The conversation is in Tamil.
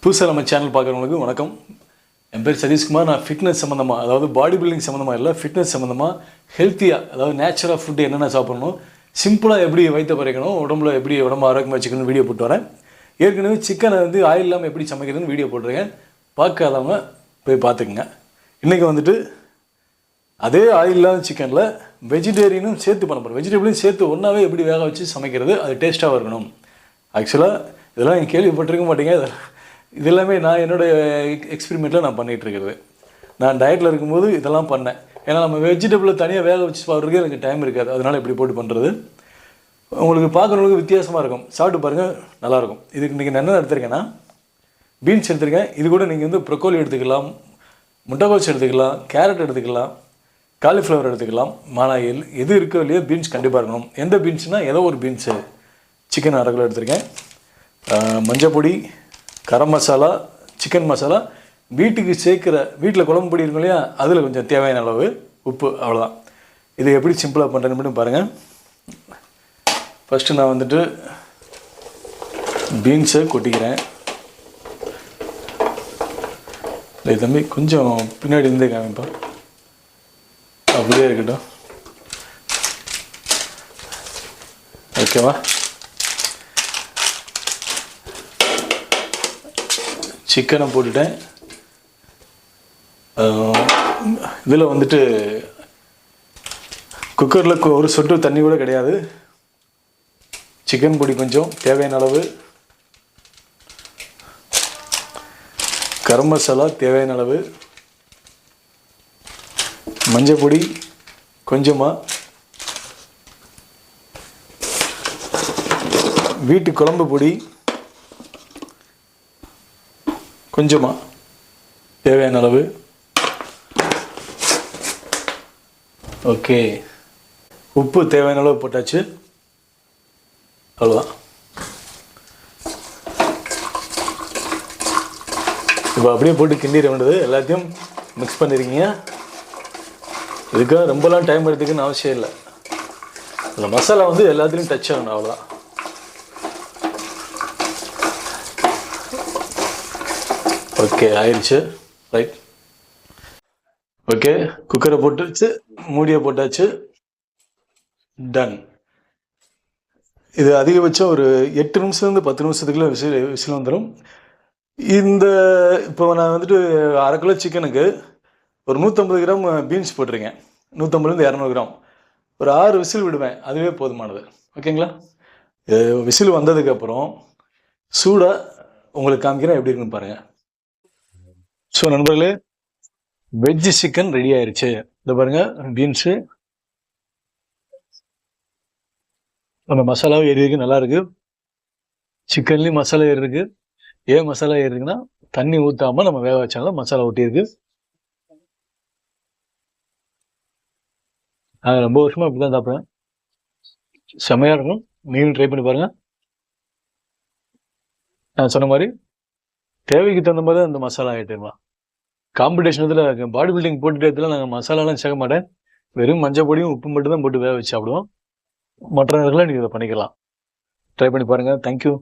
புதுசாக நம்ம சேனல் பார்க்குறவங்களுக்கு வணக்கம். என் பேர் சதீஷ்குமார். நான் ஃபிட்னஸ் சம்மந்தமாக, அதாவது பாடி பில்டிங் சம்மந்தமாக இல்லை, ஃபிட்னஸ் சம்மந்தமாக ஹெல்த்தியாக, அதாவது நேச்சுரலாக ஃபுட்டு என்னென்ன சாப்பிடணும், சிம்பிளாக எப்படி வயிற்ற குறைக்கணும், உடம்புல எப்படி உடம்பு ஆரோக்கியமாக வச்சுக்கணும்னு வீடியோ போட்டு வரேன். ஏற்கனவே சிக்கனை வந்து ஆயில் இல்லாமல் எப்படி சமைக்கிறதுன்னு வீடியோ போட்டிருக்கேன். பார்க்காதவங்க போய் பார்த்துக்குங்க. இன்றைக்கி வந்துட்டு அதே ஆயில் இல்லாத சிக்கனில் வெஜிடேரியனும் சேர்த்து பண்ண போகிறோம். வெஜிடபிளையும் சேர்த்து ஒன்றாவே எப்படி வேக வச்சு சமைக்கிறது, அது டேஸ்ட்டாக இருக்கணும். ஆக்சுவலாக இதெல்லாம் நீங்கள் கேள்விப்பட்டிருக்க மாட்டீங்க. இது எல்லாமே நான் என்னோடய எக்ஸ்பெரிமெண்ட்டில் நான் பண்ணிகிட்ருக்கிறது. நான் டயட்டில் இருக்கும்போது இதெல்லாம் பண்ணேன். ஏன்னா நம்ம வெஜிடபிளை தனியாக வேக வச்சு சாப்பிட்றதுக்கு எனக்கு டைம் இருக்காது. அதனால் இப்படி போட்டு பண்ணுறது உங்களுக்கு பார்க்குறவங்களுக்கு வித்தியாசமாக இருக்கும். சாப்பிட்டு பாருங்கள், நல்லாயிருக்கும். இதுக்கு இன்றைக்கி நான் என்ன எடுத்திருக்கேன்னா, பீன்ஸ் எடுத்திருக்கேன். இது கூட நீங்கள் வந்து ப்ரொக்கோலி எடுத்துக்கலாம், முட்டைகோஸ் எடுத்துக்கலாம், கேரட் எடுத்துக்கலாம், காலிஃப்ளவர் எடுத்துக்கலாம். மானாயில் எது இருக்கோ இல்லையோ பீன்ஸ் கண்டிப்பாக இருக்கணும். எந்த பீன்ஸ்னால் ஏதோ ஒரு பீன்ஸு. சிக்கன் 1/2 கிலோ எடுத்திருக்கேன். மஞ்சள் பொடி, கரம் மசாலா, சிக்கன் மசாலா, வீட்டுக்கு சேர்க்குற வீட்டில் குழம்பு பொடி இருக்கும் இல்லையா, அதில் கொஞ்சம் தேவையான அளவு உப்பு, அவ்வளோதான். இதை எப்படி சிம்பிளாக பண்ணுறேன்னு மட்டும் பாருங்கள். ஃபஸ்ட்டு நான் வந்துட்டு பீன்ஸை கொட்டிக்கிறேன். இல்லை தம்பி, கொஞ்சம் பின்னாடி இருந்தே காமிப்பா, அப்படியே இருக்கட்டும். ஓகேவா? சிக்கனை போட்டுட்டேன். இதில் வந்துட்டு குக்கரில் ஒரு சொட்டு தண்ணி கூட கிடையாது. சிக்கன் பொடி கொஞ்சம் தேவையான அளவு, கரம் மசாலா தேவையான அளவு, மஞ்சள் பொடி கொஞ்சமாக, வீட்டு குழம்பு பொடி கொஞ்சமாக தேவையான அளவு. ஓகே, உப்பு தேவையான அளவு போட்டாச்சு. அவ்வளோதான். இப்போ அப்படியே போட்டு கிண்டிட வேண்டியது. எல்லாத்தையும் மிக்ஸ் பண்ணியிருக்கீங்க. இதுக்காக ரொம்பலாம் டைம் எடுத்துக்குன்னு அவசியம் இல்லை. இந்த மசாலா வந்து எல்லாத்துலேயும் டச் ஆகணும், அவ்வளோதான். ஓகே, ஆயிடுச்சு. ரைட். ஓகே, குக்கரை போட்டுச்சு, மூடியை போட்டாச்சு. டன். இது அதிகபட்சம் ஒரு 8 நிமிஷத்துலேருந்து 10 நிமிஷத்துக்குள்ள விசில் வந்துடும். இந்த இப்போ நான் வந்துட்டு 1/2 கிலோ சிக்கனுக்கு ஒரு 150 கிராம் பீன்ஸ் போட்டிருக்கேன். 150லேருந்து 200 கிராம். ஒரு 6 விசில் விடுவேன், அதுவே போதுமானது. ஓகேங்களா? விசில் வந்ததுக்கப்புறம் சூடாக உங்களுக்கு காமிக்கிறேன், எப்படி இருக்குன்னு பாருங்கள். ஸோ நண்பர்களே, வெஜ் சிக்கன் ரெடி ஆயிடுச்சு. இதை பாருங்கள், பீன்ஸு நம்ம மசாலாவும் ஏறி இருக்கு, நல்லா இருக்கு. சிக்கன்லேயும் மசாலா ஏறி இருக்கு. ஏன் மசாலா ஏறி இருக்குன்னா, தண்ணி ஊற்றாமல் நம்ம வேக வச்சாலும் மசாலா ஒட்டியிருக்கு. நான் ரொம்ப வருஷமாக இப்படி தான் சாப்பிட்றேன். செம்மையாக இருக்கும். நீங்களும் ட்ரை பண்ணி பாருங்கள். நான் சொன்ன மாதிரி தேவைக்கு தகுந்த மாதிரி அந்த மசாலா ஐட்டம்லாம் காம்படிஷன் இதில் பாடி பில்டிங் போட்டுட்டு இடத்துல நாங்கள் மசாலாலாம் சேர்க்க மாட்டேன். வெறும் மஞ்சள் பொடியும் உப்பு மட்டும் தான் போட்டு வேக வச்சு சாப்பிடுவோம். மற்ற நேரத்தில் நீங்கள் இதை பண்ணிக்கலாம். ட்ரை பண்ணி பாருங்கள். தேங்க்யூ.